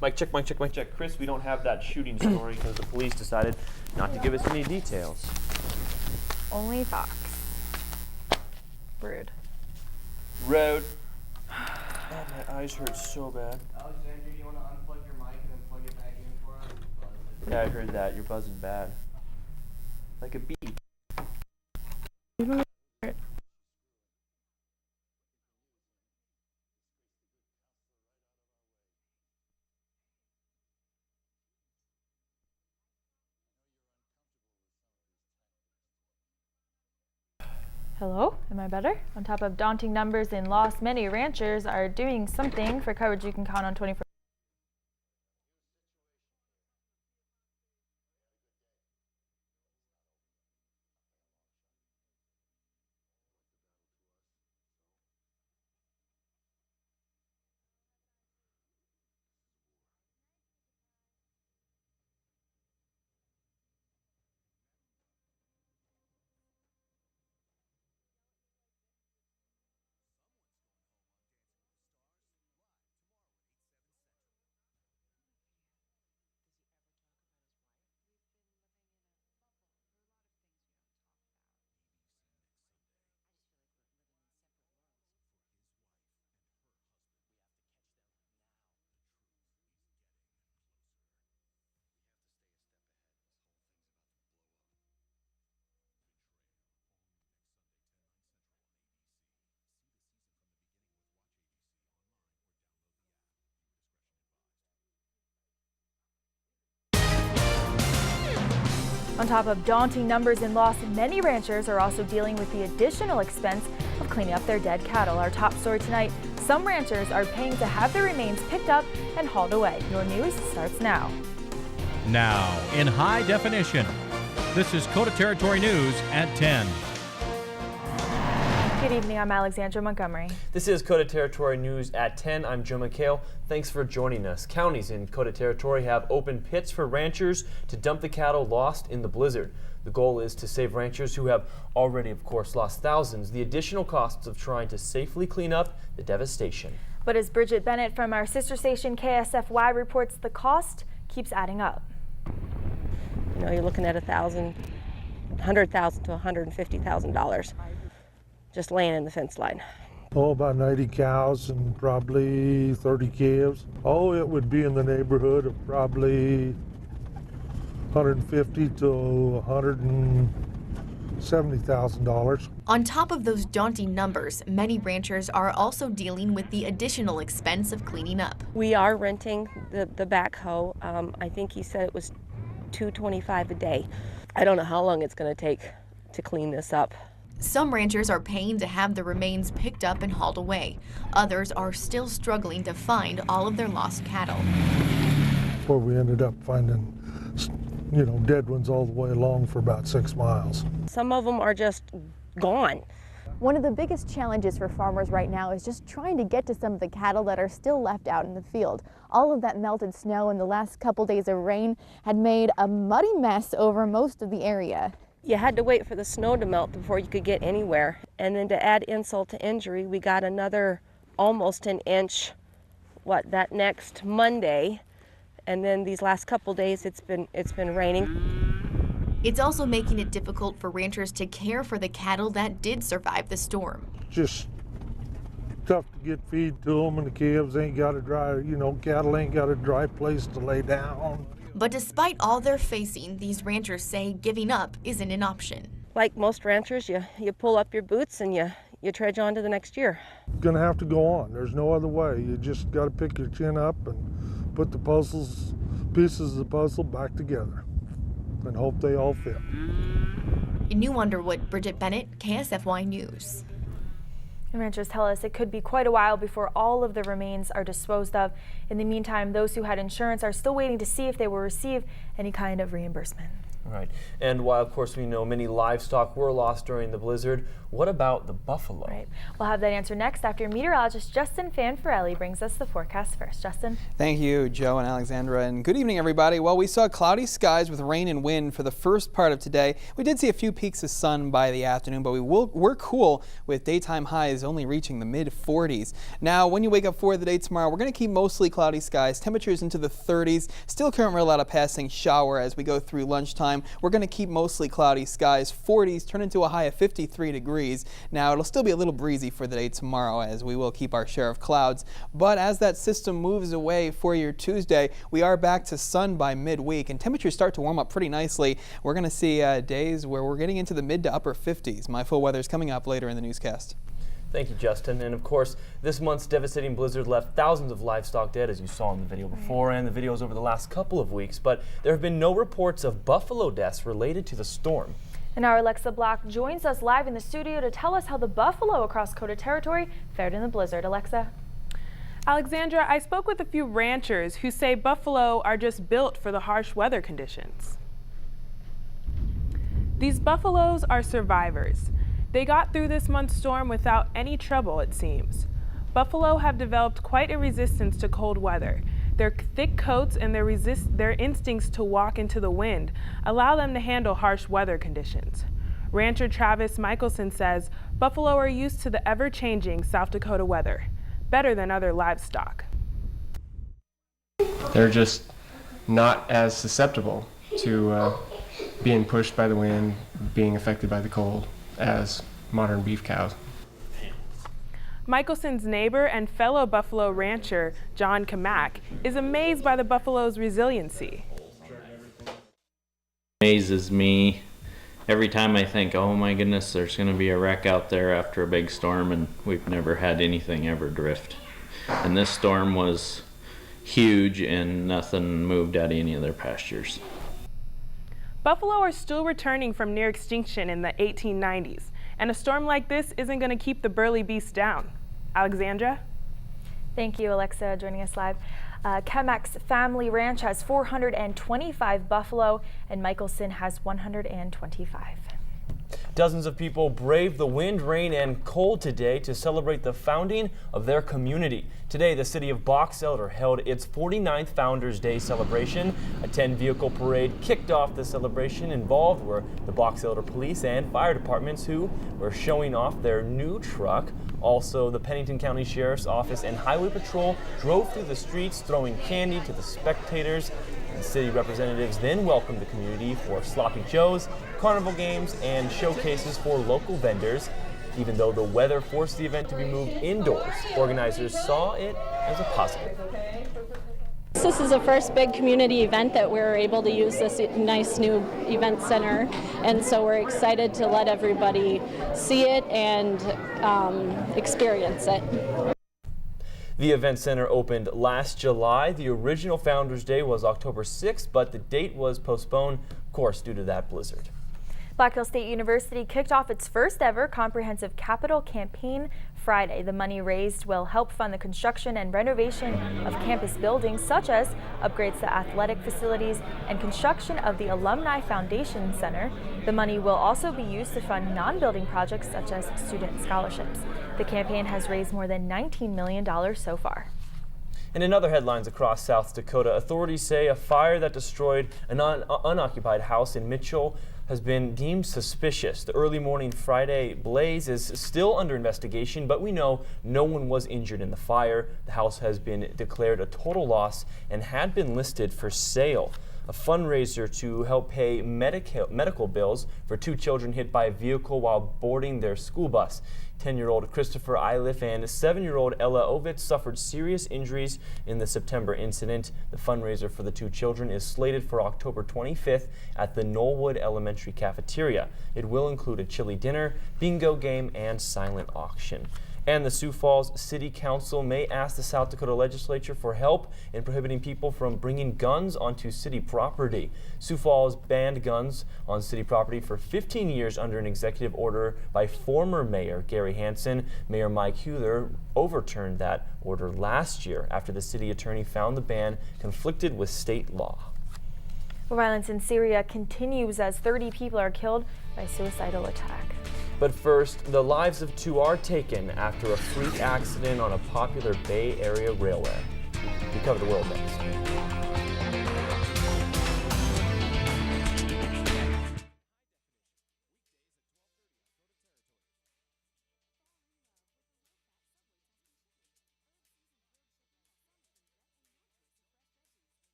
Mic check, mic check, mic check. Chris, we don't have that shooting story because the police decided not to give us any details. Only Fox. Rude. Road. Oh, my eyes hurt so bad. Alexander, you want to unplug your mic and then plug it back in for us? Yeah, I heard that. You're buzzing bad. Like a bee. Hello, am I better? On top of daunting numbers in loss, many ranchers are doing something. For coverage you can count on 24. On top of daunting numbers in loss, many ranchers are also dealing with the additional expense of cleaning up their dead cattle. Our top story tonight, some ranchers are paying to have their remains picked up and hauled away. Your news starts now. Now, in high definition, this is KOTA Territory News at 10. Good evening, I'm Alexandra Montgomery. This is KOTA Territory News at 10. I'm Joe McHale. Thanks for joining us. Counties in KOTA Territory have open pits for ranchers to dump the cattle lost in the blizzard. The goal is to save ranchers who have already, of course, lost thousands the additional costs of trying to safely clean up the devastation. But as Bridget Bennett from our sister station KSFY reports, the cost keeps adding up. You know, you're looking at $100,000 to $150,000 just laying in the fence line. Oh, about 90 cows and probably 30 calves. Oh, it would be in the neighborhood of probably 150 to $170,000. On top of those daunting numbers, many ranchers are also dealing with the additional expense of cleaning up. We are renting the backhoe. I think he said it was $225 a day. I don't know how long it's going to take to clean this up. Some ranchers are paying to have the remains picked up and hauled away. Others are still struggling to find all of their lost cattle. Where we ended up finding, you know, dead ones all the way along for about 6 miles. Some of them are just gone. One of the biggest challenges for farmers right now is just trying to get to some of the cattle that are still left out in the field. All of that melted snow and the last couple days of rain had made a muddy mess over most of the area. You had to wait for the snow to melt before you could get anywhere. And then to add insult to injury, we got another almost an inch, that next Monday. And then these last couple days it's been raining. It's also making it difficult for ranchers to care for the cattle that did survive the storm. Just tough to get feed to them, and the calves ain't got a dry, you know, cattle ain't got a dry place to lay down. But despite all they're facing, these ranchers say giving up isn't an option. Like most ranchers, you pull up your boots and you trudge on to the next year. Gonna have to go on. There's no other way. You just got to pick your chin up and put the pieces of the puzzle back together and hope they all fit. In New Underwood, Bridget Bennett, KSFY News. And ranchers tell us it could be quite a while before all of the remains are disposed of. In the meantime, those who had insurance are still waiting to see if they will receive any kind of reimbursement. Right. And while, of course, we know many livestock were lost during the blizzard, what about the buffalo? Right. We'll have that answer next after meteorologist Justin Fanfarelli brings us the forecast first. Justin? Thank you, Joe and Alexandra, and good evening, everybody. Well, we saw cloudy skies with rain and wind for the first part of today. We did see a few peaks of sun by the afternoon, but we're cool with daytime highs only reaching the mid-40s. Now, when you wake up for the day tomorrow, we're going to keep mostly cloudy skies, temperatures into the 30s. Still can't rule out a passing shower as we go through lunchtime. We're going to keep mostly cloudy skies, 40s, turn into a high of 53 degrees. Now, it'll still be a little breezy for the day tomorrow as we will keep our share of clouds. But as that system moves away for your Tuesday, we are back to sun by midweek and temperatures start to warm up pretty nicely. We're going to see days where we're getting into the mid to upper 50s. My full weather is coming up later in the newscast. Thank you, Justin. And of course, this month's devastating blizzard left thousands of livestock dead, as you saw in the video before and the videos over the last couple of weeks. But there have been no reports of buffalo deaths related to the storm. And our Alexa Block joins us live in the studio to tell us how the buffalo across KOTA territory fared in the blizzard. Alexa? Alexandra, I spoke with a few ranchers who say buffalo are just built for the harsh weather conditions. These buffaloes are survivors. They got through this month's storm without any trouble, it seems. Buffalo have developed quite a resistance to cold weather. Their thick coats and their instincts to walk into the wind allow them to handle harsh weather conditions. Rancher Travis Michelson says buffalo are used to the ever-changing South Dakota weather, better than other livestock. They're just not as susceptible to being pushed by the wind, being affected by the cold as modern beef cows. Michelson's neighbor and fellow buffalo rancher, John Kamak, is amazed by the buffalo's resiliency. Amazes me every time I think, oh my goodness, there's going to be a wreck out there after a big storm, and we've never had anything ever drift. And this storm was huge and nothing moved out of any of their pastures. Buffalo are still returning from near extinction in the 1890s, and a storm like this isn't going to keep the burly beasts down. Alexandra? Thank you, Alexa, joining us live. Kamak's family ranch has 425 buffalo, and Michelson has 125. Dozens of people braved the wind, rain, and cold today to celebrate the founding of their community. Today, the city of Box Elder held its 49th Founders Day celebration. A 10-vehicle parade kicked off the celebration. Involved were the Box Elder Police and Fire Departments, who were showing off their new truck. Also, the Pennington County Sheriff's Office and Highway Patrol drove through the streets, throwing candy to the spectators. The city representatives then welcomed the community for sloppy joes, carnival games, and showcases for local vendors. Even though the weather forced the event to be moved indoors, organizers saw it as a positive. This is the first big community event that we're able to use this nice new event center, and so we're excited to let everybody see it and experience it. The event center opened last July. The original Founders Day was October 6th, but the date was postponed, of course, due to that blizzard. Black Hills State University kicked off its first ever comprehensive capital campaign Friday. The money raised will help fund the construction and renovation of campus buildings, such as upgrades to athletic facilities and construction of the Alumni Foundation Center. The money will also be used to fund non-building projects such as student scholarships. The campaign has raised more than $19 million so far. And in other headlines across South Dakota, authorities say a fire that destroyed an unoccupied house in Mitchell has been deemed suspicious. The early morning Friday blaze is still under investigation, but we know no one was injured in the fire. The house has been declared a total loss and had been listed for sale. A fundraiser to help pay medical bills for two children hit by a vehicle while boarding their school bus. 10-year-old Christopher Eiliff and 7-year-old Ella Ovitz suffered serious injuries in the September incident. The fundraiser for the two children is slated for October 25th at the Knollwood Elementary cafeteria. It will include a chili dinner, bingo game, and silent auction. And the Sioux Falls City Council may ask the South Dakota Legislature for help in prohibiting people from bringing guns onto city property. Sioux Falls banned guns on city property for 15 years under an executive order by former Mayor Gary Hansen. Mayor Mike Huther overturned that order last year after the city attorney found the ban conflicted with state law. Violence in Syria continues as 30 people are killed by a suicidal attack. But first, the lives of 2 are taken after a freak accident on a popular Bay Area railway. We cover the world next.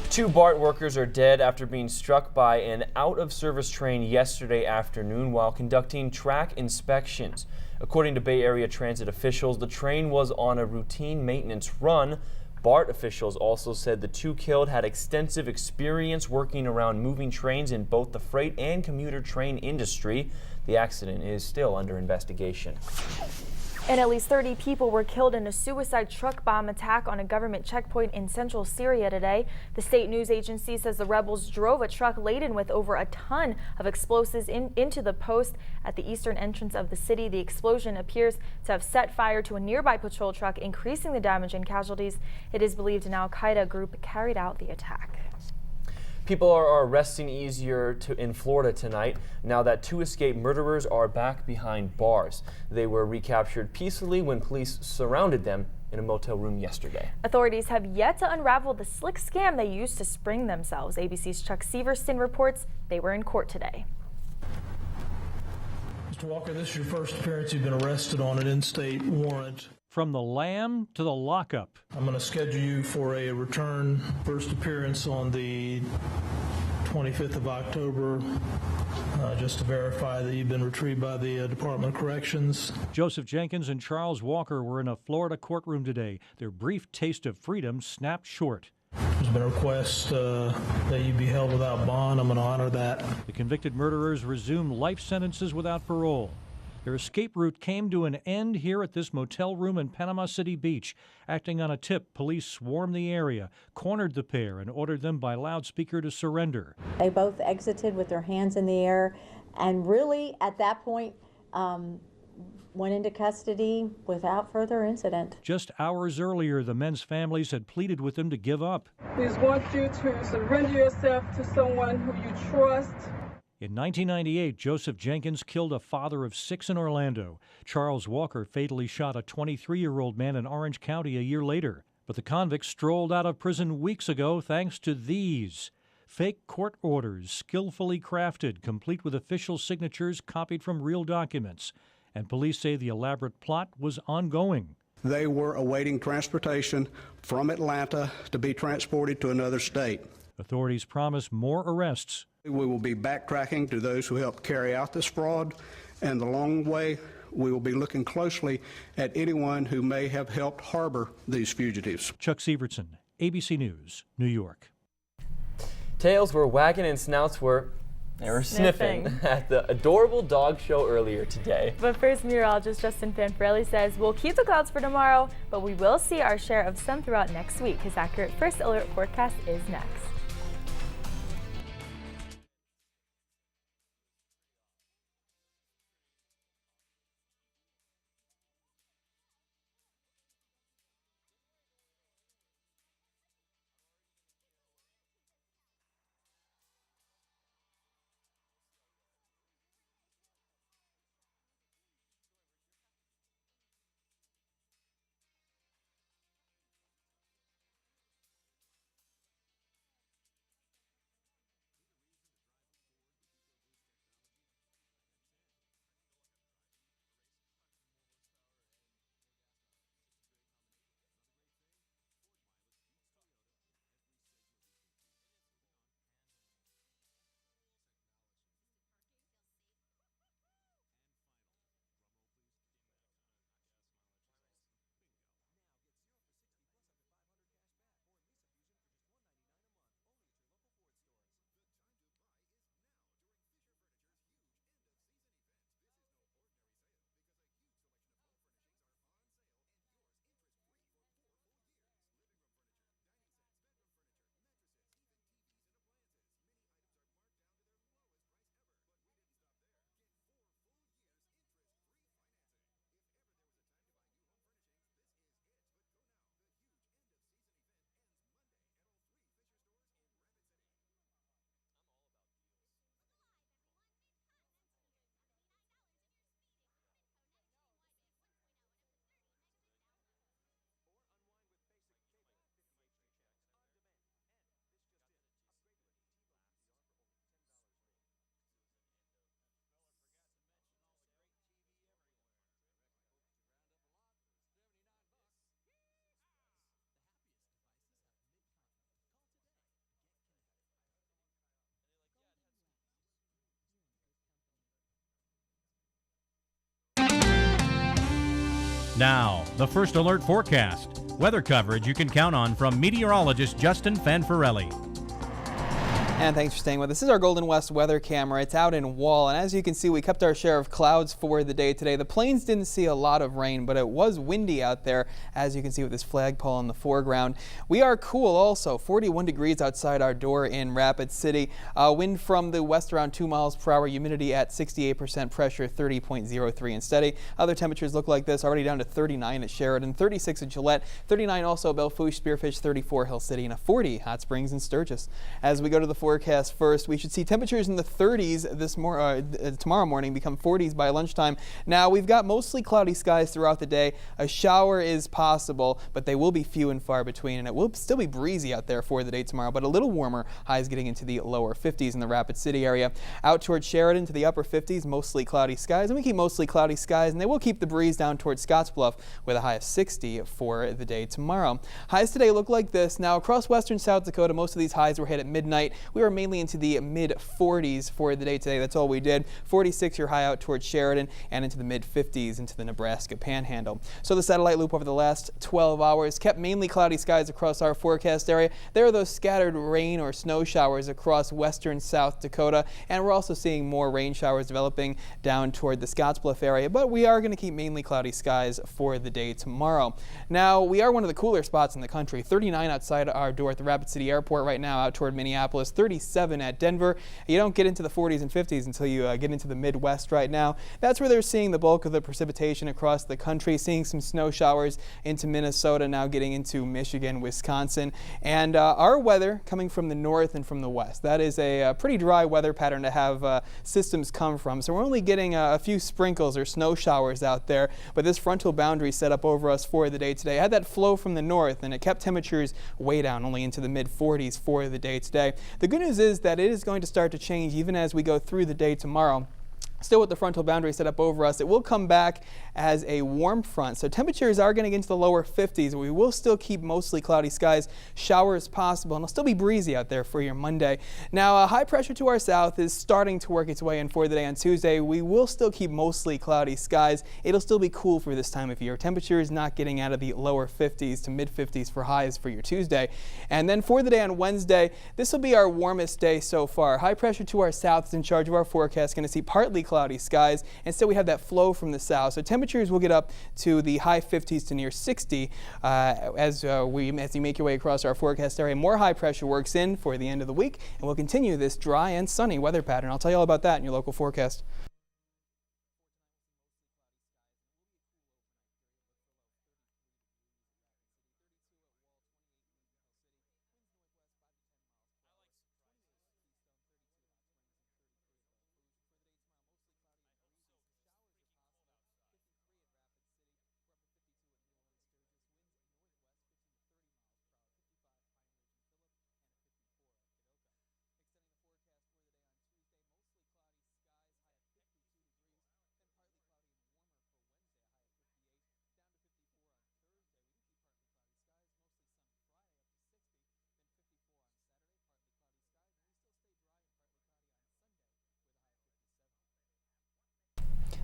Two BART workers are dead after being struck by an out-of-service train yesterday afternoon while conducting track inspections. According to Bay Area transit officials, the train was on a routine maintenance run. BART officials also said the 2 killed had extensive experience working around moving trains in both the freight and commuter train industry. The accident is still under investigation. And at least 30 people were killed in a suicide truck bomb attack on a government checkpoint in central Syria today. The state news agency says the rebels drove a truck laden with over a ton of explosives into the post at the eastern entrance of the city. The explosion appears to have set fire to a nearby patrol truck, increasing the damage and casualties. It is believed an al-Qaeda group carried out the attack. People are arresting easier in Florida tonight now that 2 escaped murderers are back behind bars. They were recaptured peacefully when police surrounded them in a motel room yesterday. Authorities have yet to unravel the slick scam they used to spring themselves. ABC's Chuck Severson reports they were in court today. Mr. Walker, this is your first appearance. You've been arrested on an in-state warrant. From the lamb to the lockup. I'm going to schedule you for a return first appearance on the 25th of October, just to verify that you've been retrieved by the Department of Corrections. Joseph Jenkins and Charles Walker were in a Florida courtroom today. Their brief taste of freedom snapped short. There's been a request that you be held without bond. I'm going to honor that. The convicted murderers resume life sentences without parole. Their escape route came to an end here at this motel room in Panama City Beach. Acting on a tip, police swarmed the area, cornered the pair, and ordered them by loudspeaker to surrender. They both exited with their hands in the air and really, at that point, went into custody without further incident. Just hours earlier, the men's families had pleaded with them to give up. We just want you to surrender yourself to someone who you trust. In 1998, Joseph Jenkins killed a father of 6 in Orlando. Charles Walker fatally shot a 23-year-old man in Orange County a year later. But the convict strolled out of prison weeks ago thanks to these. Fake court orders, skillfully crafted, complete with official signatures copied from real documents. And police say the elaborate plot was ongoing. They were awaiting transportation from Atlanta to be transported to another state. Authorities promise more arrests We will be backtracking to those who helped carry out this fraud, and along the way, we will be looking closely at anyone who may have helped harbor these fugitives. Chuck Sievertson, ABC News, New York. Tails were wagging and snouts were sniffing at the adorable dog show earlier today. But first, meteorologist Justin Fanfarelli says we'll keep the clouds for tomorrow, but we will see our share of sun throughout next week. His accurate first alert forecast is next. Now, the first alert forecast. Weather coverage you can count on from meteorologist Justin Fanfarelli. And thanks for staying with us. This is our Golden West weather camera. It's out in Wall, and as you can see, we kept our share of clouds for the day today. The plains didn't see a lot of rain, but it was windy out there, as you can see with this flagpole in the foreground. We are cool also, 41 degrees outside our door in Rapid City. Wind from the west around 2 miles per hour, humidity at 68%, pressure 30.03 and steady. Other temperatures look like this, already down to 39 at Sheridan, 36 at Gillette, 39 also Belfouche, Spearfish, 34 Hill City, and a 40 Hot Springs and Sturgis. As we go to the forecast first, we should see temperatures in the 30s tomorrow morning, become 40s by lunchtime. Now, we've got mostly cloudy skies throughout the day. A shower is possible, but they will be few and far between, and it will still be breezy out there for the day tomorrow, but a little warmer. Highs getting into the lower 50s in the Rapid City area. Out towards Sheridan to the upper 50s, mostly cloudy skies, and we keep mostly cloudy skies, and they will keep the breeze down towards Scottsbluff with a high of 60 for the day tomorrow. Highs today look like this. Now, across western South Dakota, most of these highs were hit at midnight. We were mainly into the mid-40s for the day today. That's all we did. 46 your high out towards Sheridan, and into the mid-50s into the Nebraska Panhandle. So the satellite loop over the last 12 hours kept mainly cloudy skies across our forecast area. There are those scattered rain or snow showers across western South Dakota, and we're also seeing more rain showers developing down toward the Scottsbluff area, but we are going to keep mainly cloudy skies for the day tomorrow. Now, we are one of the cooler spots in the country. 39 outside our door at the Rapid City Airport right now, out toward Minneapolis, 37 at Denver. You don't get into the 40s and 50s until you get into the Midwest right now. That's where they're seeing the bulk of the precipitation across the country, seeing some snow showers into Minnesota, now getting into Michigan, Wisconsin, and our weather coming from the north and from the west. That is a pretty dry weather pattern to have systems come from. So we're only getting a few sprinkles or snow showers out there, but this frontal boundary set up over us for the day today had that flow from the north, and it kept temperatures way down, only into the mid-40s for the day today. The good news is that it is going to start to change even as we go through the day tomorrow. Still with the frontal boundary set up over us, it will come back as a warm front. So temperatures are going to get into the lower 50s. We will still keep mostly cloudy skies, showers possible, and it'll still be breezy out there for your Monday. Now, high pressure to our south is starting to work its way in for the day on Tuesday. We will still keep mostly cloudy skies. It'll still be cool for this time of year. Temperatures not getting out of the lower 50s to mid 50s for highs for your Tuesday. And then for the day on Wednesday, this will be our warmest day so far. High pressure to our south is in charge of our forecast. Going to see partly cloudy skies, and still we have that flow from the south. So temperatures will get up to the high 50s to near 60 as you make your way across our forecast area. More high pressure works in for the end of the week, and we'll continue this dry and sunny weather pattern. I'll tell you all about that in your local forecast.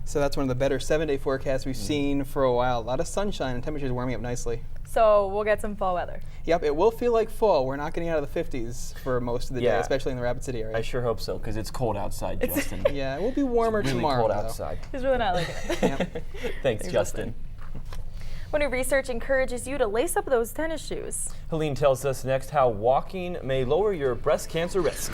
So that's one of the better 7-day forecasts we've seen for a while. A lot of sunshine and temperatures warming up nicely. So we'll get some fall weather. Yep, it will feel like fall. We're not getting out of the 50s for most of the day, especially in the Rapid City area. I sure hope so, because it's cold outside, Justin. Yeah, it will be warmer really tomorrow. Cold outside. He's really not liking it. Yep. Thanks, Justin. When new research encourages you to lace up those tennis shoes. Helene tells us next how walking may lower your breast cancer risk.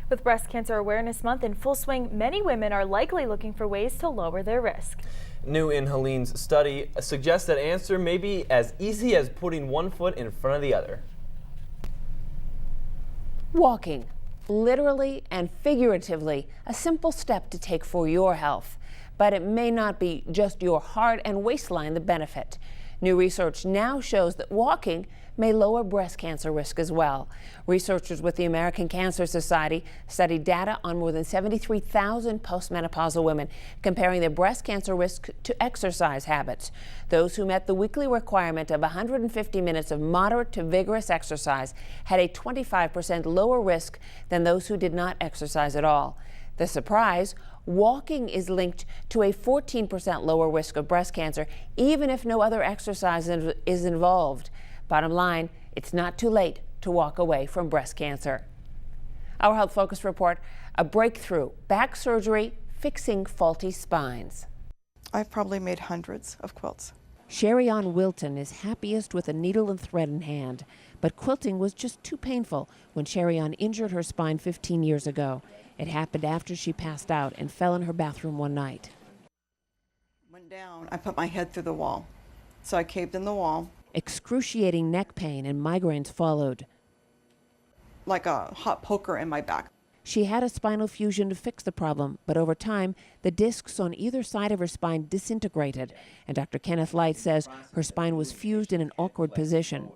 With Breast Cancer Awareness Month in full swing, many women are likely looking for ways to lower their risk. New in Helene's study suggests that answer may be as easy as putting one foot in front of the other. Walking, literally and figuratively, a simple step to take for your health. But it may not be just your heart and waistline that benefit. New research now shows that walking may lower breast cancer risk as well. Researchers with the American Cancer Society studied data on more than 73,000 postmenopausal women, comparing their breast cancer risk to exercise habits. Those who met the weekly requirement of 150 minutes of moderate to vigorous exercise had a 25% lower risk than those who did not exercise at all. The surprise? Walking is linked to a 14% lower risk of breast cancer, even if no other exercise is involved. Bottom line, it's not too late to walk away from breast cancer. Our Health Focus report, a breakthrough, back surgery fixing faulty spines. I've probably made hundreds of quilts. Sherry-Ann Wilton is happiest with a needle and thread in hand, but quilting was just too painful when Sherry-Ann injured her spine 15 years ago. It happened after she passed out and fell in her bathroom one night. Went down, I put my head through the wall, so I caved in the wall. Excruciating neck pain and migraines followed. Like a hot poker in my back. She had a spinal fusion to fix the problem, but over time, the discs on either side of her spine disintegrated, and Dr. Kenneth Light says her spine was fused in an awkward position.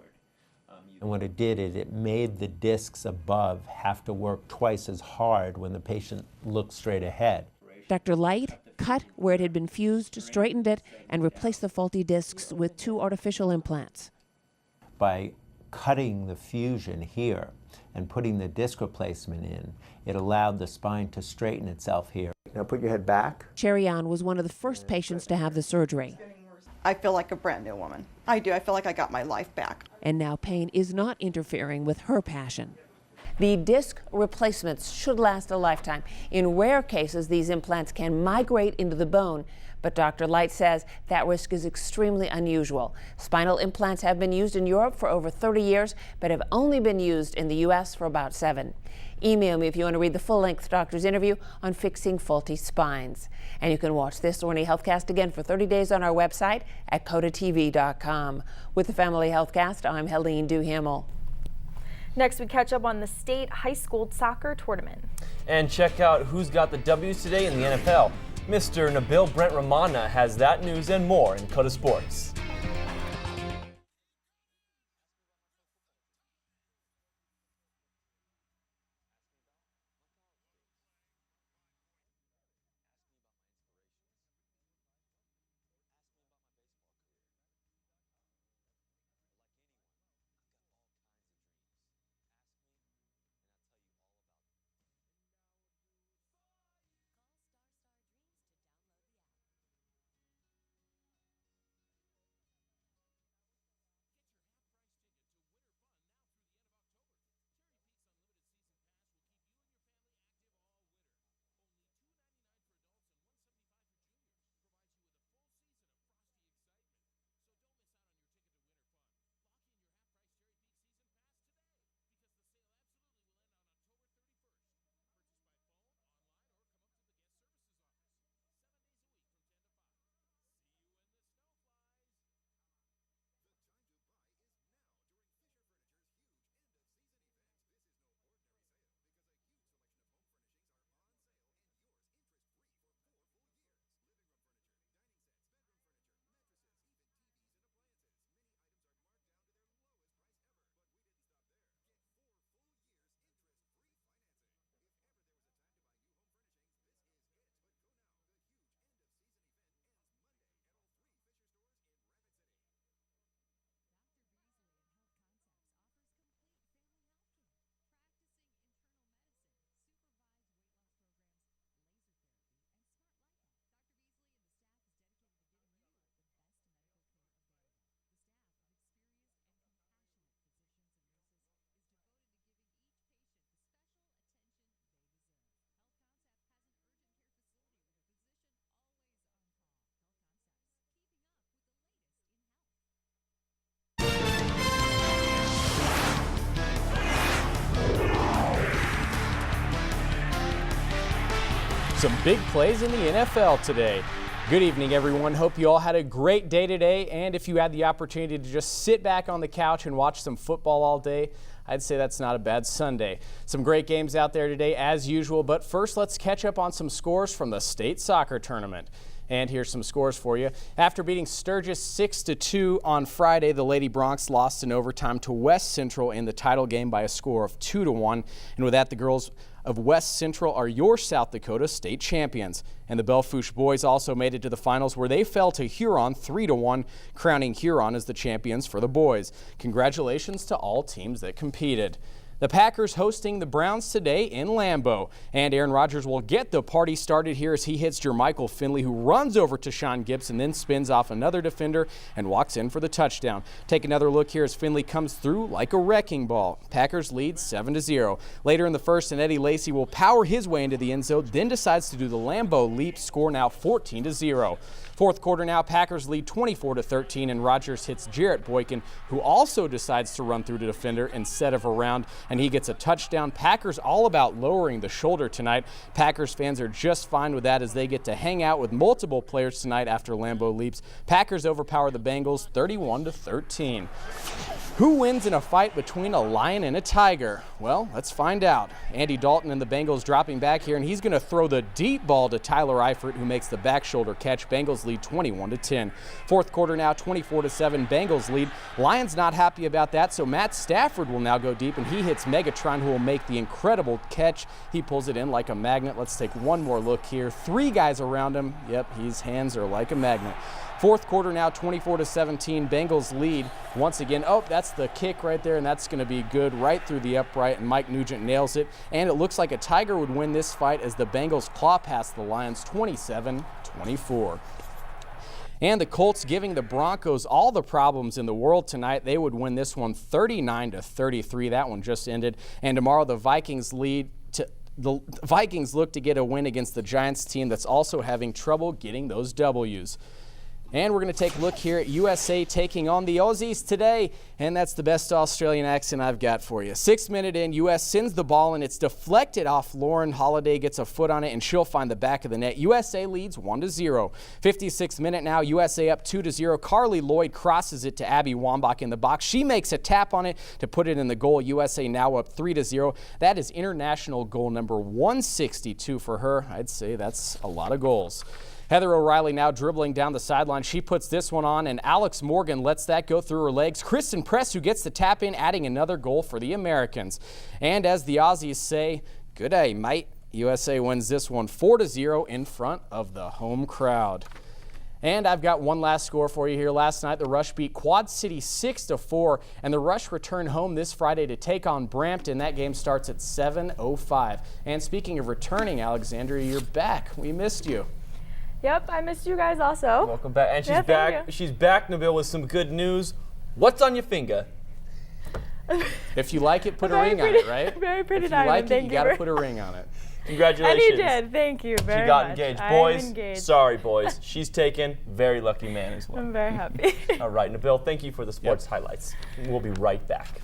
And what it did is it made the discs above have to work twice as hard when the patient looked straight ahead. Dr. Light cut where it had been fused, straightened it, and replaced the faulty discs with 2 artificial implants. By cutting the fusion here and putting the disc replacement in, it allowed the spine to straighten itself here. Now put your head back. Sherry-Ann was one of the first patients to have the surgery. I feel like a brand new woman. I do. I feel like I got my life back. And now pain is not interfering with her passion. The disc replacements should last a lifetime. In rare cases, these implants can migrate into the bone, but Dr. Light says that risk is extremely unusual. Spinal implants have been used in Europe for over 30 years, but have only been used in the U.S. for about 7. Email me if you want to read the full-length doctor's interview on fixing faulty spines. And you can watch this or any HealthCast again for 30 days on our website at KOTA-TV.com. With the Family HealthCast, I'm Helene Duhamel. Next, we catch up on the state high school soccer tournament. And check out who's got the W's today in the NFL. Mr. Nabil Brent Ramana has that news and more in KOTA Sports. Some big plays in the NFL today. Good evening, everyone. Hope you all had a great day today. And if you had the opportunity to just sit back on the couch and watch some football all day, I'd say that's not a bad Sunday. Some great games out there today as usual, but first let's catch up on some scores from the state soccer tournament. And here's some scores for you. After beating Sturgis 6-2 on Friday, the Lady Broncs lost in overtime to West Central in the title game by a score of 2-1. And with that, the girls of West Central are your South Dakota state champions. And the Belle Fourche boys also made it to the finals where they fell to Huron 3-1, crowning Huron as the champions for the boys. Congratulations to all teams that competed. The Packers hosting the Browns today in Lambeau. And Aaron Rodgers will get the party started here as he hits Jermichael Finley, who runs over to Sean Gibson, then spins off another defender and walks in for the touchdown. Take another look here as Finley comes through like a wrecking ball. Packers lead 7-0. Later in the first, and Eddie Lacy will power his way into the end zone, then decides to do the Lambeau leap, score now 14-0. Fourth quarter now, Packers lead 24-13, and Rodgers hits Jarrett Boykin, who also decides to run through the defender instead of around, and he gets a touchdown. Packers all about lowering the shoulder tonight. Packers fans are just fine with that as they get to hang out with multiple players tonight after Lambeau leaps. Packers overpower the Bengals 31-13. Who wins in a fight between a lion and a tiger? Well, let's find out. Andy Dalton and the Bengals dropping back here, and he's going to throw the deep ball to Tyler Eifert, who makes the back shoulder catch. Bengals lead 21-10. Fourth quarter now, 24-7. Bengals lead. Lions not happy about that, so Matt Stafford will now go deep, and he hits Megatron, who will make the incredible catch. He pulls it in like a magnet. Let's take one more look here. Three guys around him. Yep, his hands are like a magnet. Fourth quarter now, 24-17. Bengals lead once again. Oh, that's the kick right there, and that's going to be good right through the upright, and Mike Nugent nails it. And it looks like a Tiger would win this fight as the Bengals claw past the Lions 27-24. And the Colts giving the Broncos all the problems in the world tonight. They would win this one 39-33. That one just ended. And tomorrow the Vikings look to get a win against the Giants team that's also having trouble getting those W's. And we're going to take a look here at USA taking on the Aussies today. And that's the best Australian accent I've got for you. 6th minute in, U.S. sends the ball, and it's deflected off Lauren. Holiday gets a foot on it, and she'll find the back of the net. USA leads 1-0. 56th minute now, USA up 2-0. Carly Lloyd crosses it to Abby Wambach in the box. She makes a tap on it to put it in the goal. USA now up 3-0. That is international goal number 162 for her. I'd say that's a lot of goals. Heather O'Reilly now dribbling down the sideline. She puts this one on, and Alex Morgan lets that go through her legs. Kristen Press, who gets the tap in, adding another goal for the Americans. And as the Aussies say, good day, mate. USA wins this one 4-0 in front of the home crowd. And I've got one last score for you here. Last night, the Rush beat Quad City 6-4, and the Rush return home this Friday to take on Brampton. That game starts at 7:05. And speaking of returning, Alexandria, you're back. We missed you. Yep, I missed you guys also. Welcome back. And she's back. She's back, Nabil, with some good news. What's on your finger? If you like it, put a ring on it, right? Very pretty If diamond. you like it, you got to put a ring on it. Congratulations. And he did. Thank you very much. She got engaged. Boys, I'm engaged. Sorry, boys. She's taken. Very lucky man as well. I'm very happy. All right, Nabil, thank you for the sports highlights. We'll be right back.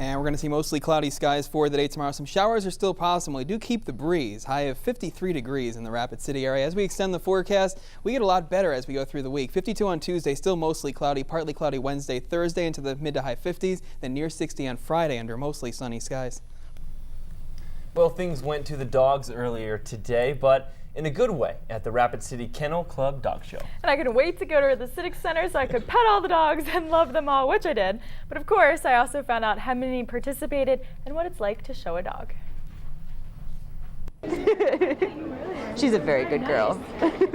And we're going to see mostly cloudy skies for the day tomorrow. Some showers are still possible. We do keep the breeze. High of 53 degrees in the Rapid City area. As we extend the forecast, we get a lot better as we go through the week. 52 on Tuesday, still mostly cloudy, partly cloudy Wednesday, Thursday into the mid to high 50s, then near 60 on Friday under mostly sunny skies. Well, things went to the dogs earlier today, but in a good way at the Rapid City Kennel Club Dog Show. And I couldn't wait to go to the Civic Center so I could pet all the dogs and love them all, which I did. But of course, I also found out how many participated and what it's like to show a dog. She's a very good girl.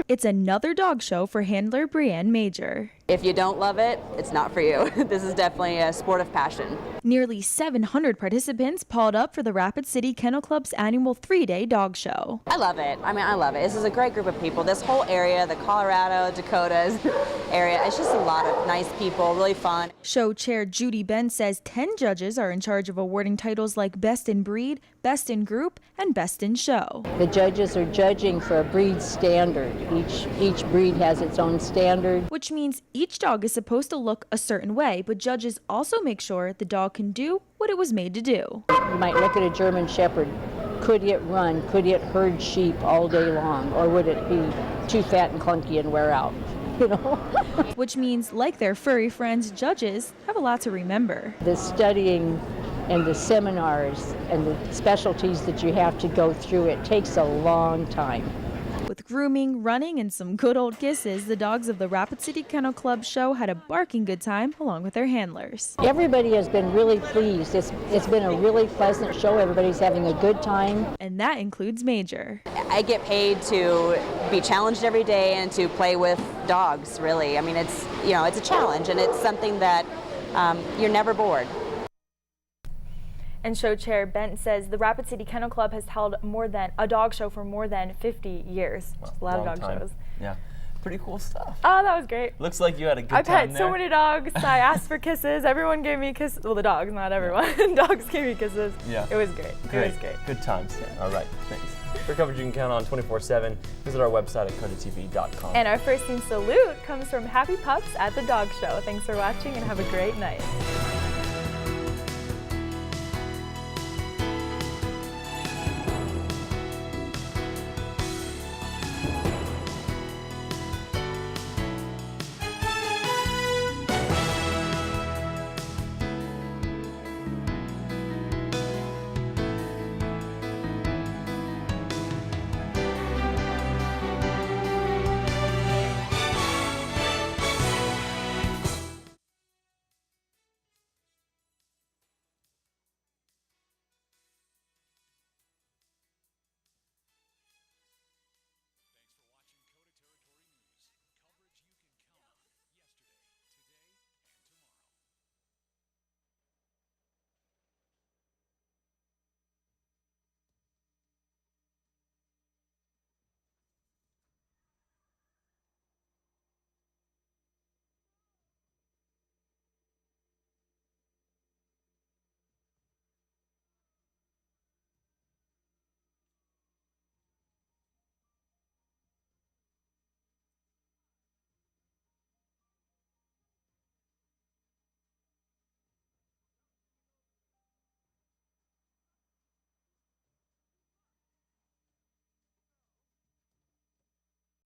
It's another dog show for handler Brienne Major. If you don't love it, it's not for you. This is definitely a sport of passion. Nearly 700 participants palled up for the Rapid City Kennel Club's annual 3-day dog show. I love it. I mean, I love it. This is a great group of people. This whole area, the Colorado, Dakotas area, it's just a lot of nice people, really fun. Show chair Judy Ben says 10 judges are in charge of awarding titles like Best in Breed, Best in Group, and Best in Show. The judges are judging for a breed standard. Each breed has its own standard. Which means each dog is supposed to look a certain way, but judges also make sure the dog can do what it was made to do. You might look at a German Shepherd. Could it run? Could it herd sheep all day long? Or would it be too fat and clunky and wear out? You know? Which means, like their furry friends, judges have a lot to remember. The studying and the seminars and the specialties that you have to go through, it takes a long time. With grooming, running, and some good old kisses, the dogs of the Rapid City Kennel Club show had a barking good time along with their handlers. Everybody has been really pleased. It's been a really pleasant show. Everybody's having a good time. And that includes Major. I get paid to be challenged every day and to play with dogs, really. I mean, it's a challenge, and it's something that you're never bored. And show chair Bent says the Rapid City Kennel Club has held a dog show for more than 50 years. Well, a lot of dog shows. Yeah, pretty cool stuff. Oh, that was great. Looks like you had a good time I pet there. so many dogs. I asked for kisses. Everyone gave me kisses. Well, the dogs, not everyone. Dogs gave me kisses. Yeah. It was great. It was great. Good times. Yeah. All right, thanks. For coverage you can count on 24/7, visit our website at KOTA-TV.com. And our first team salute comes from Happy Pups at the Dog Show. Thanks for watching and have a great night.